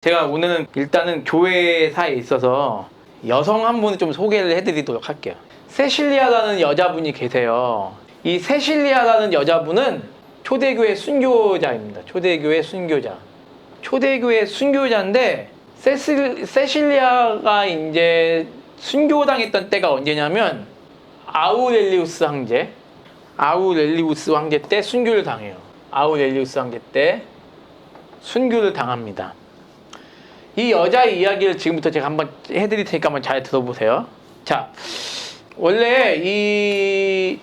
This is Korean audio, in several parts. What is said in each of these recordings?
제가 오늘은 일단은 교회사에 있어서 여성 한 분을 좀 소개를 해드리도록 할게요. 세실리아라는 여자분이 계세요. 이 세실리아라는 여자분은 초대교회 순교자입니다. 초대교회 순교자. 초대교회 순교자인데 세실리아가 이제 순교당했던 때가 언제냐면 아우렐리우스 황제 때 순교를 당해요. 아우렐리우스 황제 때 순교를 당합니다. 이 여자의 이야기를 지금부터 제가 한번 해드릴 테니까 한번 잘 들어보세요. 자, 원래 이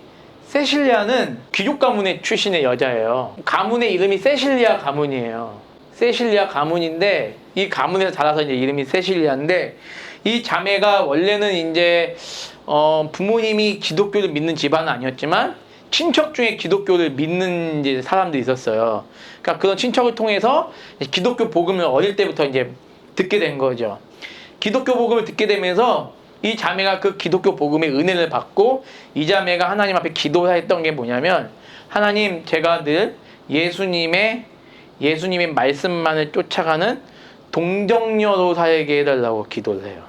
세실리아는 귀족 가문의 출신의 여자예요. 가문의 이름이 세실리아 가문이에요. 세실리아 가문인데 이 가문에서 자라서 이제 이름이 세실리아인데 이 자매가 원래는 이제 부모님이 기독교를 믿는 집안은 아니었지만 친척 중에 기독교를 믿는 이제 사람들이 있었어요. 그러니까 그런 친척을 통해서 기독교 복음을 어릴 때부터 이제 듣게 된 거죠. 기독교 복음을 듣게 되면서 이 자매가 그 기독교 복음의 은혜를 받고 이 자매가 하나님 앞에 기도했던 게 뭐냐면, 하나님, 제가 늘 예수님의 말씀만을 쫓아가는 동정녀로 살게 해달라고 기도를 해요.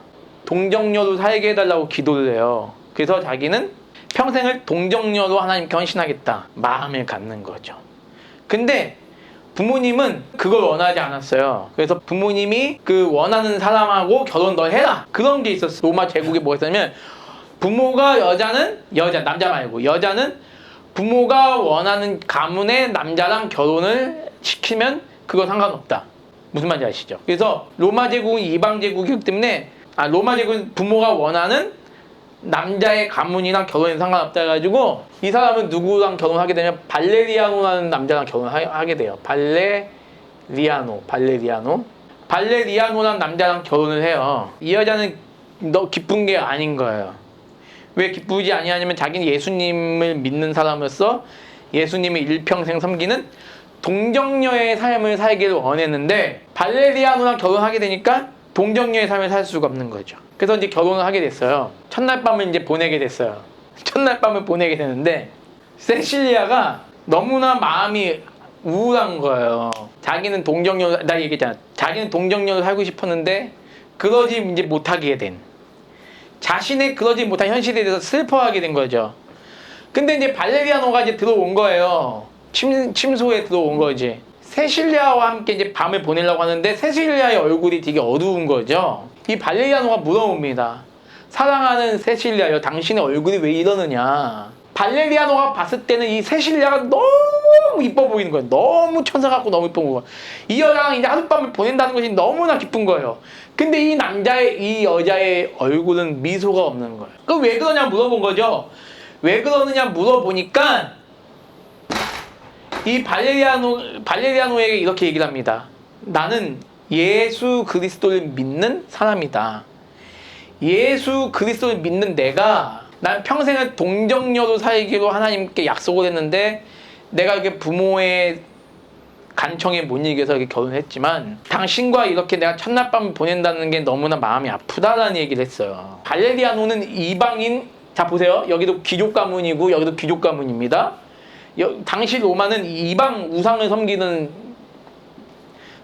동정녀로 살게 해달라고 기도를 해요. 그래서 자기는 평생을 동정녀로 하나님께 헌신하겠다 마음을 갖는 거죠. 근데 부모님은 그걸 원하지 않았어요. 그래서 부모님이 그 원하는 사람하고 결혼 너 해라, 그런 게 있었어요. 로마 제국에 뭐가 있었냐면, 부모가 남자 말고 여자는 부모가 원하는 가문의 남자랑 결혼을 시키면 그거 상관없다. 무슨 말인지 아시죠? 그래서 로마 제국은 이방 제국이기 때문에 로마 제국은 부모가 원하는 남자의 가문이랑 결혼이 상관없다 해가지고 이 사람은 누구랑 결혼하게 되면 발레리아노라는 남자랑 결혼하게 돼요. 발레리아노라는 남자랑 결혼을 해요. 이 여자는 너 기쁜 게 아닌 거예요. 왜 기쁘지 아니하냐면 자기는 예수님을 믿는 사람으로서 예수님을 일평생 섬기는 동정녀의 삶을 살기를 원했는데 발레리아노랑 결혼하게 되니까 동정녀의 삶을 살 수가 없는 거죠. 그래서 이제 결혼을 하게 됐어요. 첫날 밤을 이제 보내게 됐어요. 첫날 밤을 보내게 되는데 세실리아가 너무나 마음이 우울한 거예요. 자기는 동정녀로, 나 얘기했잖아. 자기는 동정녀로 살고 싶었는데 그러지 이제 못하게 된, 자신의 그러지 못한 현실에 대해서 슬퍼하게 된 거죠. 근데 이제 발레리아노가 이제 들어온 거예요. 침소에 들어온 거지. 세실리아와 함께 이제 밤을 보내려고 하는데 세실리아의 얼굴이 되게 어두운 거죠. 이 발레리아노가 물어봅니다. 사랑하는 세실리아여, 당신의 얼굴이 왜 이러느냐. 발레리아노가 봤을 때는 이 세실리아가 너무 이뻐 보이는 거예요. 너무 천사 같고 너무 이뻐 보이는 거예요. 이 여자랑 이제 하룻밤을 보낸다는 것이 너무나 기쁜 거예요. 근데 이 여자의 얼굴은 미소가 없는 거예요. 그럼 왜 그러냐 물어본 거죠. 왜 그러느냐 물어보니까 이 발레리아노에게 이렇게 얘기를 합니다. 나는 예수 그리스도를 믿는 사람이다. 예수 그리스도를 믿는 난 평생을 동정녀로 살기로 하나님께 약속을 했는데 내가 이렇게 부모의 간청에 못 이겨서 이렇게 결혼했지만 당신과 이렇게 내가 첫날 밤을 보낸다는 게 너무나 마음이 아프다라는 얘기를 했어요. 발레리아노는 이방인, 자 보세요. 여기도 귀족 가문이고 여기도 귀족 가문입니다. 당시 로마는 이방 우상을 섬기는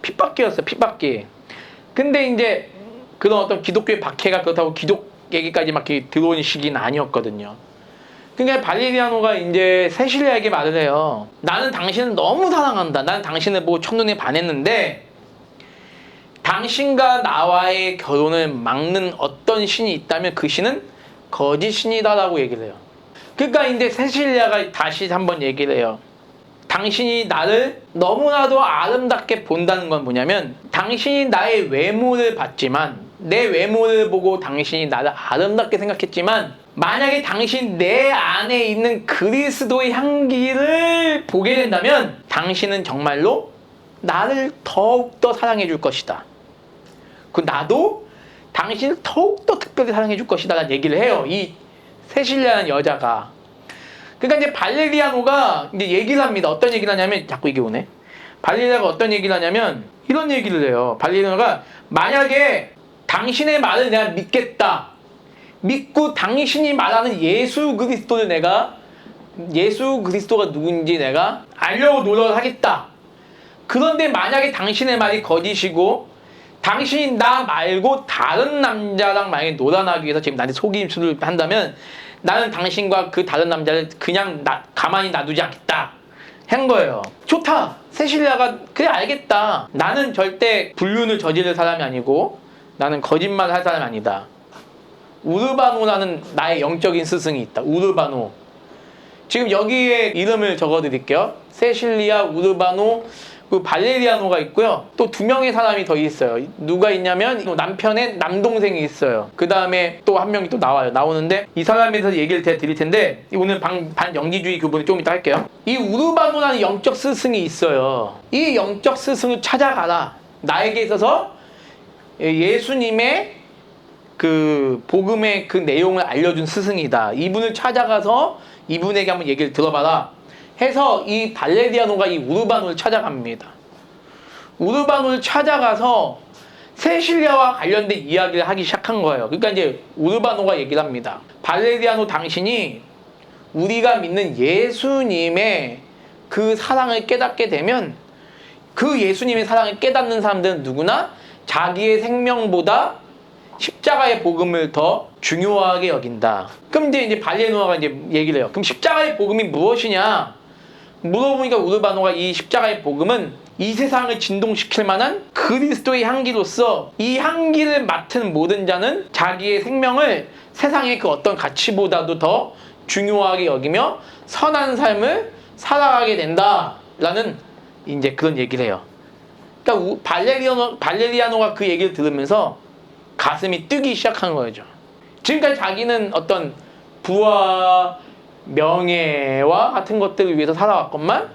핍박기였어요. 핍박기. 근데 이제 그런 어떤 기독교의 박해가 그렇다고 기독 얘기까지 막 들어온 시기는 아니었거든요. 그러니까 발레리아노가 이제 세실리아에게 말을 해요. 나는 당신을 너무 사랑한다. 나는 당신을 보고 첫눈에 반했는데 당신과 나와의 결혼을 막는 어떤 신이 있다면 그 신은 거짓 신이다라고 얘기를 해요. 그러니까 이제 세실리아가 다시 한번 얘기를 해요. 당신이 나를 너무나도 아름답게 본다는 건 뭐냐면, 당신이 나의 외모를 봤지만, 내 외모를 보고 당신이 나를 아름답게 생각했지만, 만약에 당신 내 안에 있는 그리스도의 향기를 보게 된다면 당신은 정말로 나를 더욱더 사랑해 줄 것이다. 나도 당신을 더욱더 특별히 사랑해 줄 것이다 라는 얘기를 해요. 이 세실리아라는 여자가. 그러니까 이제 발레리아노가 이제 얘기를 합니다. 어떤 얘기를 하냐면, 자꾸 이게 오네. 발레리아노가 어떤 얘기를 하냐면 이런 얘기를 해요. 발레리아노가 만약에 당신의 말을 내가 믿겠다, 믿고 당신이 말하는 예수 그리스도가 누군지 내가 알려고 노력을 하겠다. 그런데 만약에 당신의 말이 거짓이고 당신이 나 말고 다른 남자랑 만약에 놀아나기 위해서 지금 나한테 속임수를 한다면 나는 당신과 그 다른 남자를 그냥 가만히 놔두지 않겠다 한 거예요. 좋다. 세실리아가 그래 알겠다. 나는 절대 불륜을 저지를 사람이 아니고 나는 거짓말을 할 사람이 아니다. 우르바노라는 나의 영적인 스승이 있다. 우르바노. 지금 여기에 이름을 적어드릴게요. 세실리아, 우르바노, 그 발레리아노가 있고요. 또 2명의 사람이 더 있어요. 누가 있냐면 남편의 남동생이 있어요. 그 다음에 또 한 명이 또 나오는데 이 사람에 대해서 얘기를 드릴 텐데 오늘 반영지주의 교본을 좀 이따 할게요. 이 우르바노라는 영적 스승이 있어요. 이 영적 스승을 찾아가라. 나에게 있어서 예수님의 그 복음의 그 내용을 알려준 스승이다. 이분을 찾아가서 이분에게 한번 얘기를 들어봐라 해서 이 발레리아노가 이 우르바노를 찾아갑니다. 우르바노를 찾아가서 세실리아와 관련된 이야기를 하기 시작한 거예요. 그러니까 이제 우르바노가 얘기를 합니다. 발레리아노, 당신이 우리가 믿는 예수님의 그 사랑을 깨닫게 되면 그 예수님의 사랑을 깨닫는 사람들은 누구나 자기의 생명보다 십자가의 복음을 더 중요하게 여긴다. 그럼 이제 발레리아노가 이제 얘기를 해요. 그럼 십자가의 복음이 무엇이냐? 물어보니까 우르바노가 이 십자가의 복음은 이 세상을 진동시킬 만한 그리스도의 향기로서 이 향기를 맡은 모든 자는 자기의 생명을 세상의 그 어떤 가치보다도 더 중요하게 여기며 선한 삶을 살아가게 된다라는 이제 그런 얘기를 해요. 그러니까 발레리아노가 그 얘기를 들으면서 가슴이 뜨기 시작한 거죠. 지금까지 자기는 어떤 부와 명예와 같은 것들을 위해서 살아왔건만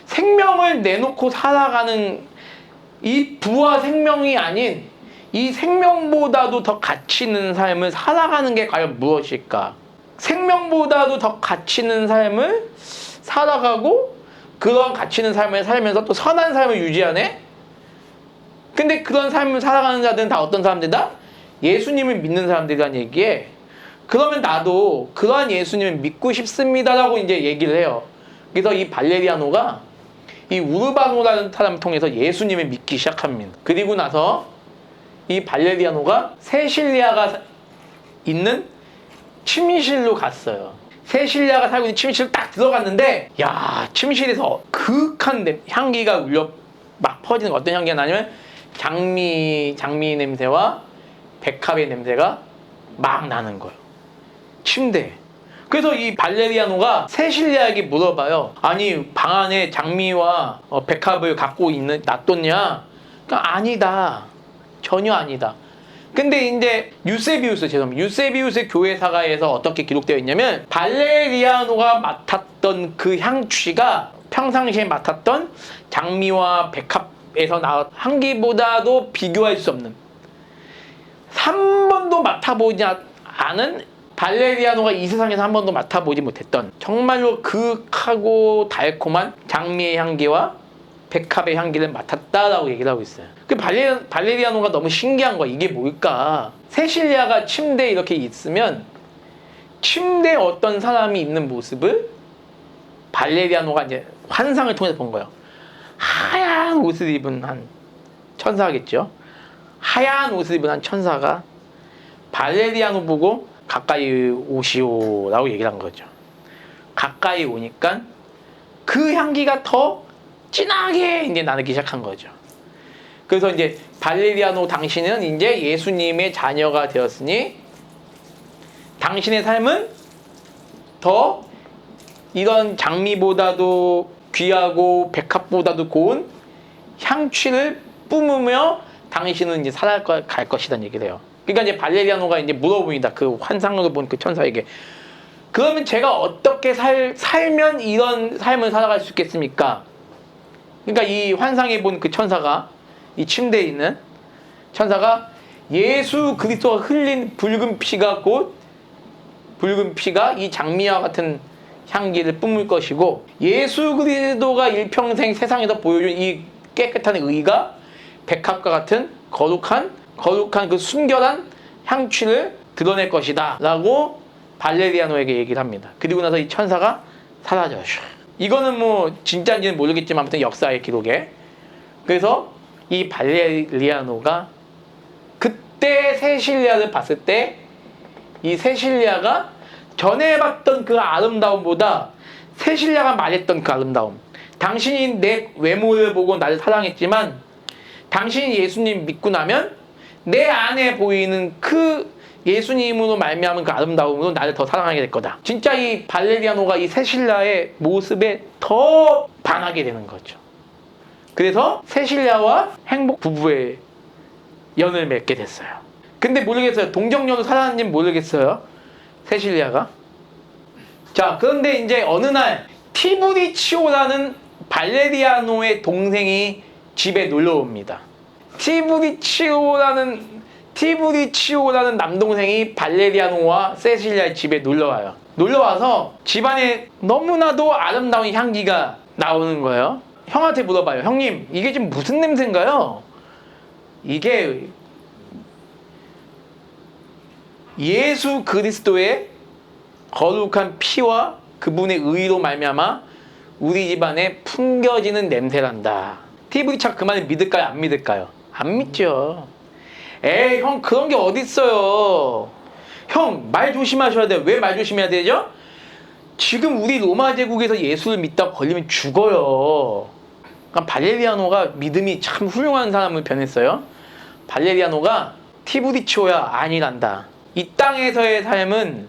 생명을 내놓고 살아가는 이 부와 생명이 아닌 이 생명보다도 더 가치 있는 삶을 살아가는 게 과연 무엇일까? 생명보다도 더 가치 있는 삶을 살아가고 그런 가치 있는 삶을 살면서 또 선한 삶을 유지하네? 근데 그런 삶을 살아가는 자들은 다 어떤 사람들이다? 예수님을 믿는 사람들이란 얘기에 그러면 나도 그러한 예수님을 믿고 싶습니다라고 이제 얘기를 해요. 그래서 이 발레리아노가 이 우르바노라는 사람을 통해서 예수님을 믿기 시작합니다. 그리고 나서 이 발레리아노가 세실리아가 있는 침실로 갔어요. 세실리아가 살고 있는 침실로 딱 들어갔는데 야, 침실에서 극한 향기가 울려 막 퍼지는 거. 어떤 향기가 나냐면 장미 냄새와 백합의 냄새가 막 나는 거예요. 침대에. 그래서 이 발레리아노가 세실리아에게 물어봐요. 아니 방 안에 장미와 백합을 갖고 놔뒀냐? 그러니까 아니다. 전혀 아니다. 근데 이제 유세비우스 교회 사가에서 어떻게 기록되어 있냐면 발레리아노가 맡았던 그 향취가 평상시에 맡았던 장미와 백합에서 나온 향기보다도 비교할 수 없는 3번도 맡아보지 않은 발레리아노가 이 세상에서 한 번도 맡아보지 못했던 정말로 극하고 달콤한 장미의 향기와 백합의 향기를 맡았다라고 얘기를 하고 있어요. 그 발레리아노가 너무 신기한 거야. 이게 뭘까? 세실리아가 침대에 이렇게 있으면 침대에 어떤 사람이 있는 모습을 발레리아노가 이제 환상을 통해서 본 거예요. 하얀 옷을 입은 한 천사겠죠. 하얀 옷을 입은 한 천사가 발레리아노 보고 가까이 오시오라고 얘기를 한 거죠. 가까이 오니까 그 향기가 더 진하게 이제 나기 시작한 거죠. 그래서 이제 발레리아노, 당신은 이제 예수님의 자녀가 되었으니 당신의 삶은 더 이런 장미보다도 귀하고 백합보다도 고운 향취를 뿜으며 당신은 이제 살아갈 것이라는 얘기를 해요. 그러니까 이제 발레리아노가 이제 물어봅니다. 그 환상으로 본 그 천사에게. 그러면 제가 어떻게 살면 이런 삶을 살아갈 수 있겠습니까? 그러니까 이 환상에 본 그 천사가, 이 침대에 있는 천사가 예수 그리스도가 흘린 붉은 피가 이 장미와 같은 향기를 뿜을 것이고, 예수 그리스도가 일평생 세상에서 보여준 이 깨끗한 의가 백합과 같은 거룩한 그 순결한 향취를 드러낼 것이다 라고 발레리아노에게 얘기를 합니다. 그리고 나서 이 천사가 사라져요. 이거는 뭐 진짜인지는 모르겠지만 아무튼 역사의 기록에. 그래서 이 발레리아노가 그때 세실리아를 봤을 때 이 세실리아가 전에 봤던 그 아름다움보다 세실리아가 말했던 그 아름다움, 당신이 내 외모를 보고 나를 사랑했지만 당신이 예수님 믿고 나면 내 안에 보이는 그 예수님으로 말미암은 그 아름다움으로 나를 더 사랑하게 될 거다. 진짜 이 발레리아노가 이 세실리아의 모습에 더 반하게 되는 거죠. 그래서 세실리아와 행복 부부의 연을 맺게 됐어요. 근데 모르겠어요. 동정녀로 살았는지 모르겠어요. 세실리아가. 자, 그런데 이제 어느 날 티브리치오라는 발레리아노의 동생이 집에 놀러 옵니다. 티브리치오라는 남동생이 발레리아노와 세실리아의 집에 놀러와요. 놀러와서 집안에 너무나도 아름다운 향기가 나오는 거예요. 형한테 물어봐요. 형님, 이게 지금 무슨 냄새인가요? 이게 예수 그리스도의 거룩한 피와 그분의 의로 말미암아 우리 집안에 풍겨지는 냄새란다. 티브리치가 그 말을 믿을까요? 안 믿을까요? 안 믿죠. 에이, 형, 그런 게 어딨어요. 형, 말 조심하셔야 돼요. 왜 말 조심해야 되죠? 지금 우리 로마 제국에서 예수를 믿다 걸리면 죽어요. 그러니까 발레리아노가 믿음이 참 훌륭한 사람을 변했어요. 발레리아노가 티브리치오야, 아니란다. 이 땅에서의 삶은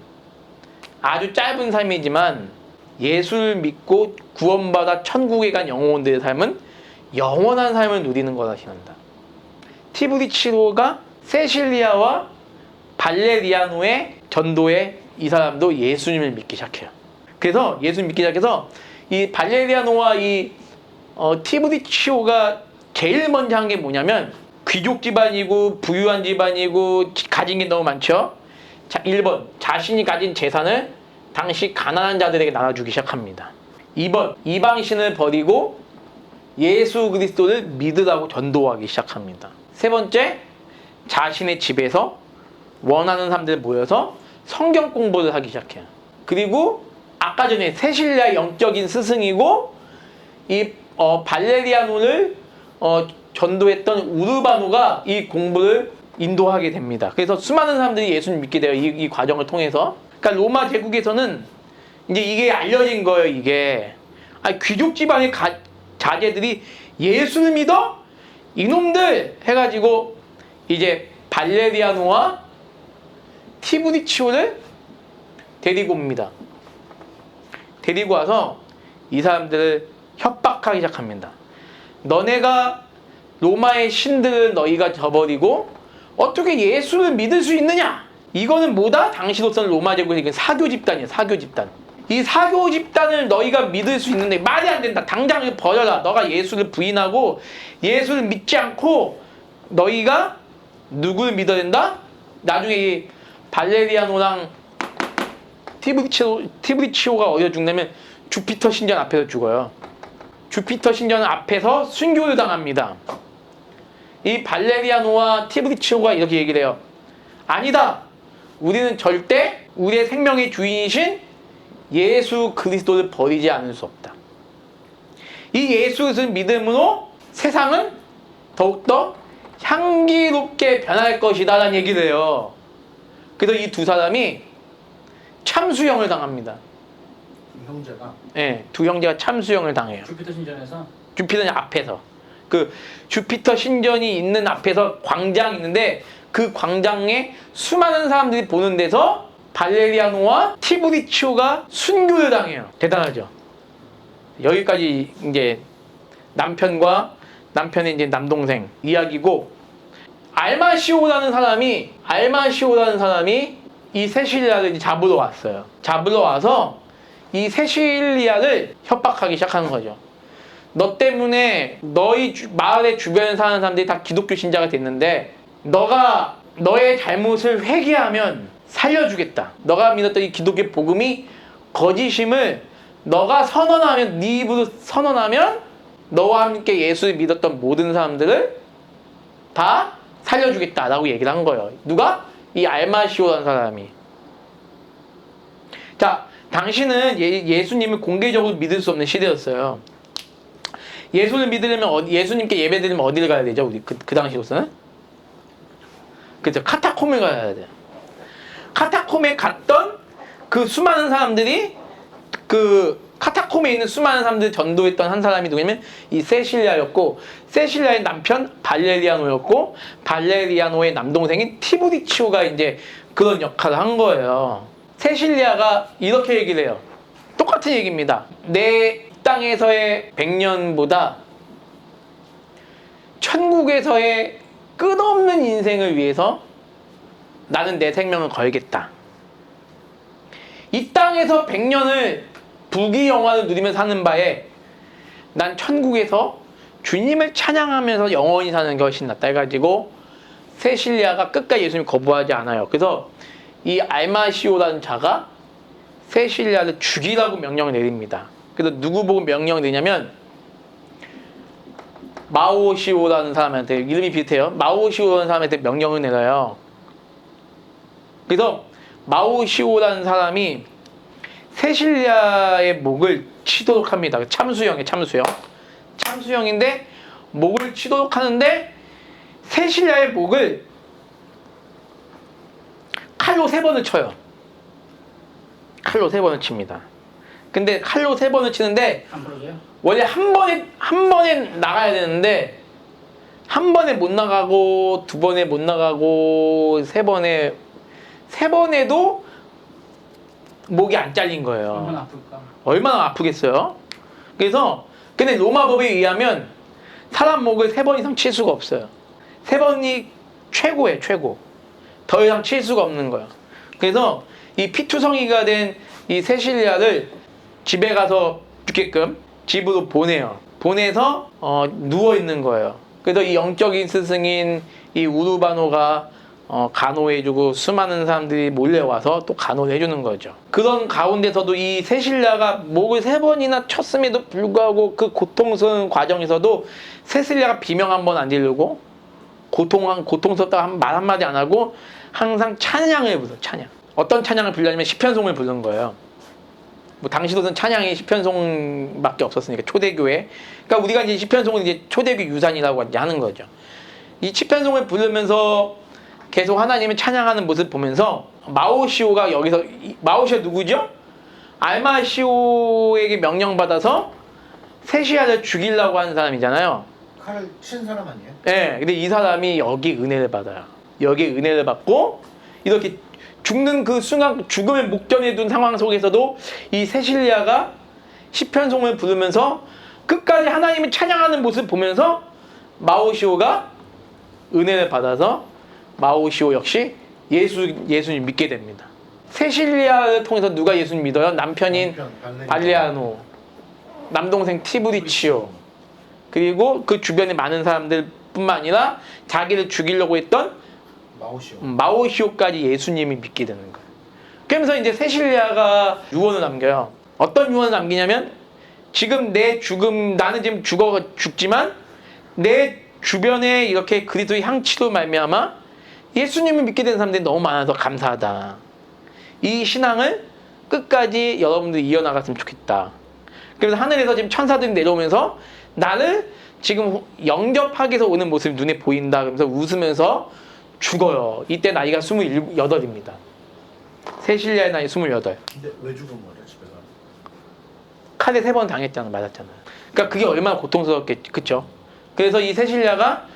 아주 짧은 삶이지만 예수를 믿고 구원받아 천국에 간 영혼들의 삶은 영원한 삶을 누리는 거다 시한다. 티브리치오가 세실리아와 발레리아노의 전도에 이 사람도 예수님을 믿기 시작해요. 그래서 예수님 믿기 시작해서 이 발레리아노와 이 티브리치오가 제일 먼저 한 게 뭐냐면 귀족 집안이고 부유한 집안이고 가진 게 너무 많죠. 자, 1번 자신이 가진 재산을 당시 가난한 자들에게 나눠주기 시작합니다. 2번 이방신을 버리고 예수 그리스도를 믿으라고 전도하기 시작합니다. 세 번째, 자신의 집에서 원하는 사람들 모여서 성경 공부를 하기 시작해요. 그리고 아까 전에 세실리아의 영적인 스승이고 이 발레리아노를 전도했던 우르바노가 이 공부를 인도하게 됩니다. 그래서 수많은 사람들이 예수님 믿게 돼요. 이 과정을 통해서. 그러니까 로마 제국에서는 이제 이게 알려진 거예요. 이게 귀족 집안의 자제들이 예수를 믿어? 이놈들 해가지고 이제 발레리아노와 티브리치오를 데리고 옵니다. 데리고 와서 이 사람들을 협박하기 시작합니다. 너네가 로마의 신들을 너희가 저버리고 어떻게 예수를 믿을 수 있느냐? 이거는 뭐다? 당시로서는 로마 제국의 사교 집단이에요. 사교 집단. 이 사교 집단을 너희가 믿을 수 있는데 말이 안 된다. 당장 이거 버려라. 너가 예수를 부인하고 예수를 믿지 않고 너희가 누구를 믿어야 된다? 나중에 이 발레리아노랑 티브리치오가 어디서 죽냐면 주피터 신전 앞에서 죽어요. 주피터 신전 앞에서 순교를 당합니다. 이 발레리아노와 티브리치오가 이렇게 얘기를 해요. 아니다. 우리는 절대 우리의 생명의 주인이신 예수 그리스도를 버리지 않을 수 없다. 이 예수를 믿음으로 세상은 더욱더 향기롭게 변할 것이다 라는 얘기를 해요. 그래서 이 두 사람이 참수형을 당합니다. 형제가? 네, 두 형제가 참수형을 당해요. 주피터 신전에서? 주피터 앞에서. 그 주피터 신전이 있는 앞에서 광장이 있는데 그 광장에 수많은 사람들이 보는 데서 발레리아노와 티브리치오가 순교를 당해요. 대단하죠. 여기까지 이제 남편의 이제 남동생 이야기고, 알마시오라는 사람이 이 세실리아를 잡으러 왔어요. 잡으러 와서 이 세실리아를 협박하기 시작하는 거죠. 너 때문에 너희 마을의 주변에 사는 사람들이 다 기독교 신자가 됐는데 너가 너의 잘못을 회개하면 살려주겠다. 너가 믿었던 이 기독교 복음이 거짓임을 너가 선언하면, 네 입으로 선언하면 너와 함께 예수를 믿었던 모든 사람들을 다 살려주겠다라고 얘기를 한 거예요. 누가? 이 알마시오라는 사람이. 자, 당신은 예수님을 공개적으로 믿을 수 없는 시대였어요. 예수를 믿으려면 예수님께 예배드리면 어디를 가야 되죠? 우리 그 당시로서는? 그죠? 카타콤에 가야 돼요. 카타콤에 갔던 그 수많은 사람들이 그 카타콤에 있는 수많은 사람들을 전도했던 한 사람이 누구냐면 이 세실리아였고, 세실리아의 남편 발레리아노였고, 발레리아노의 남동생인 티브리치오가 이제 그런 역할을 한 거예요. 세실리아가 이렇게 얘기를 해요. 똑같은 얘기입니다. 내 땅에서의 100년보다 천국에서의 끝없는 인생을 위해서 나는 내 생명을 걸겠다. 이 땅에서 100년을 부귀영화를 누리며 사는 바에 난 천국에서 주님을 찬양하면서 영원히 사는 게 훨씬 낫다 해가지고 세실리아가 끝까지 예수님을 거부하지 않아요. 그래서 이 알마시오라는 자가 세실리아를 죽이라고 명령을 내립니다. 그래서 누구 보고 명령을 내냐면 마오시오라는 사람한테, 이름이 비슷해요. 마오시오라는 사람한테 명령을 내려요. 그래서 마오시오라는 사람이 세실리아의 목을 치도록 합니다. 참수형이에요, 참수형. 참수형인데 목을 치도록 하는데 세실리아의 목을 칼로 3번을 쳐요. 칼로 3번을 칩니다. 근데 칼로 3번을 치는데 안 부러져요? 원래 한 번에 나가야 되는데 한 번에 못 나가고, 2번에 못 나가고, 3번에도 목이 안 잘린 거예요. 얼마나 아플까? 얼마나 아프겠어요? 그래서 근데 로마법에 의하면 사람 목을 3번 이상 칠 수가 없어요. 3번이 최고예요, 최고. 더 이상 칠 수가 없는 거예요. 그래서 이 피투성이가 된 이 세실리아를 집에 가서 죽게끔 집으로 보내요. 보내서 누워 있는 거예요. 그래서 이 영적인 스승인 이 우르바노가 간호해주고 수많은 사람들이 몰려와서 또 간호를 해주는 거죠. 그런 가운데서도 이 세실리아가 목을 3번이나 쳤음에도 불구하고 그 고통스러운 과정에서도 세실리아가 비명 한 번 안 지르고 고통스럽다고 말 한마디 안 하고 항상 찬양을 불러. 찬양. 어떤 찬양을 부르냐면 시편송을 부르는 거예요. 뭐 당시로는 찬양이 시편송밖에 없었으니까 초대교회. 그러니까 우리가 이제 시편송은 이제 초대교 유산이라고 하는 거죠. 이 시편송을 부르면서 계속 하나님을 찬양하는 모습 보면서 마오시오가 여기서, 마오시오 누구죠? 알마시오에게 명령받아서 세실리아를 죽이려고 하는 사람이잖아요. 칼을 친 사람 아니에요? 네, 근데 이 사람이 여기 은혜를 받아요. 여기 은혜를 받고 이렇게 죽는 그 순간, 죽음을 목전에 둔 상황 속에서도 이 세실리아가 시편송을 부르면서 끝까지 하나님을 찬양하는 모습 보면서 마오시오가 은혜를 받아서 마오시오 역시 예수님 믿게 됩니다. 세실리아를 통해서 누가 예수님 믿어요? 남편인 발레아노, 남동생 티브리치오, 그리고 그 주변에 많은 사람들 뿐만 아니라 자기를 죽이려고 했던 마오시오까지 예수님이 믿게 되는 거예요. 그러면서 이제 세실리아가 유언을 남겨요. 어떤 유언을 남기냐면, 지금 내 죽음, 나는 지금 죽지만 내 주변에 이렇게 그리스도의 향치로 말미암아 예수님을 믿게 된 사람들이 너무 많아서 감사하다. 이 신앙을 끝까지 여러분들이 이어나갔으면 좋겠다. 그래서 하늘에서 지금 천사들이 내려오면서 나를 지금 영접하기 위해서 오는 모습이 눈에 보인다. 그러면서 웃으면서 죽어요. 이때 나이가 28입니다. 세실리아의 나이 28. 근데 왜 죽은 거래, 집에 가? 칼에 3번 당했잖아, 맞았잖아. 그러니까 그게 얼마나 고통스럽겠지, 그쵸? 그래서 이 세실리아가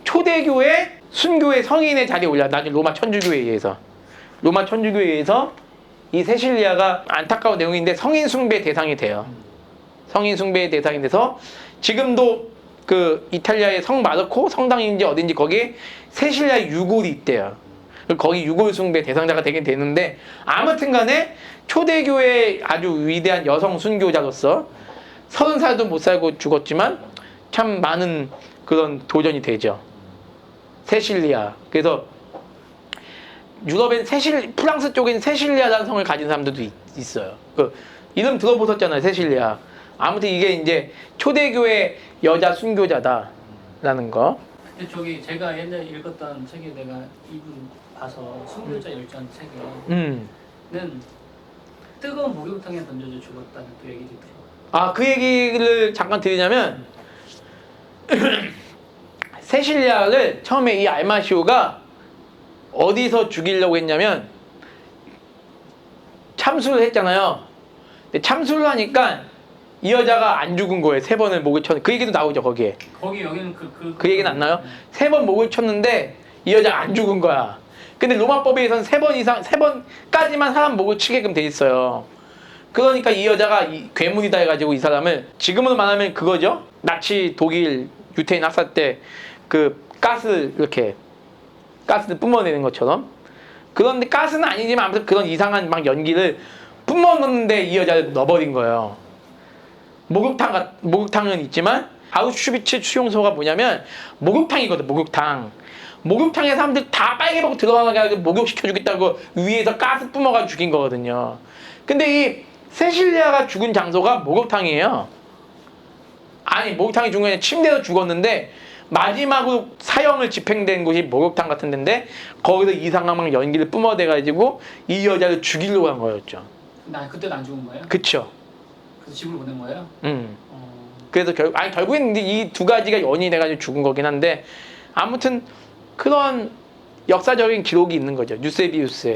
초대교회, 순교회 성인의 자리에 올라. 나중에 로마 천주교회에 의해서 이 세실리아가, 안타까운 내용인데 성인 숭배 대상이 돼요. 성인 숭배의 대상이 돼서 지금도 그 이탈리아의 성 마르코 성당인지 어딘지 거기에 세실리아 유골이 있대요. 거기 유골 숭배 대상자가 되긴 되는데, 아무튼 간에 초대교회의 아주 위대한 여성 순교자로서 30살도 못 살고 죽었지만 참 많은 그런 도전이 되죠. 세실리아. 그래서 유럽엔 프랑스 쪽엔 세실리아라는 성을 가진 사람들도 있어요. 그 이름 들어보셨잖아요, 세실리아. 아무튼 이게 이제 초대교회 여자 순교자다라는 거. 근데 저기 제가 옛날에 읽었던 책에 내가 이분 봐서 순교자 열전 책에는 뜨거운 목욕탕에 던져져 죽었다는 그 얘기도 있더라고요. 아, 그 얘기를 잠깐 드리자면, 세실리아를 처음에 이 알마시오가 어디서 죽이려고 했냐면 참수를 했잖아요. 근데 참수를 하니까 이 여자가 안 죽은 거예요. 3번을 목을 쳤는데 그 얘기도 나오죠 거기에. 거기 여기는 그 얘기는 안 나요? 3번 목을 쳤는데 이 여자가 안 죽은 거야. 근데 로마법에서는 3번 이상 3번까지만 사람 목을 치게끔 돼 있어요. 그러니까 이 여자가 괴물이다 해가지고 이 사람을 지금으로 말하면 그거죠. 나치 독일 유태인 학살 때 그 가스 이렇게 가스를 뿜어내는 것처럼. 그런데 가스는 아니지만 아무튼 그런 이상한 막 연기를 뿜어넣는데 이 여자를 넣어버린 거예요. 목욕탕은 있지만 아우슈비츠 수용소가 뭐냐면 목욕탕이거든. 목욕탕에 사람들 다 빨개 벗고 들어가게 목욕시켜주겠다고 위에서 가스 뿜어가지고 죽인 거거든요. 근데 이 세실리아가 죽은 장소가 목욕탕이에요. 아니 목욕탕이 죽은 게 아니라 침대에서 죽었는데 마지막으로 사형을 집행된 곳이 목욕탕 같은 데인데 거기서 이상한 막 연기를 뿜어대가지고 이 여자를 죽이려고 한 거였죠. 나 그때도 안 죽은 거예요? 그쵸. 그래서 집으로 보낸 거예요? 그래서 결국에는 이 두 가지가 연이 돼가지고 죽은 거긴 한데 아무튼 그런 역사적인 기록이 있는 거죠. 유세비우스의.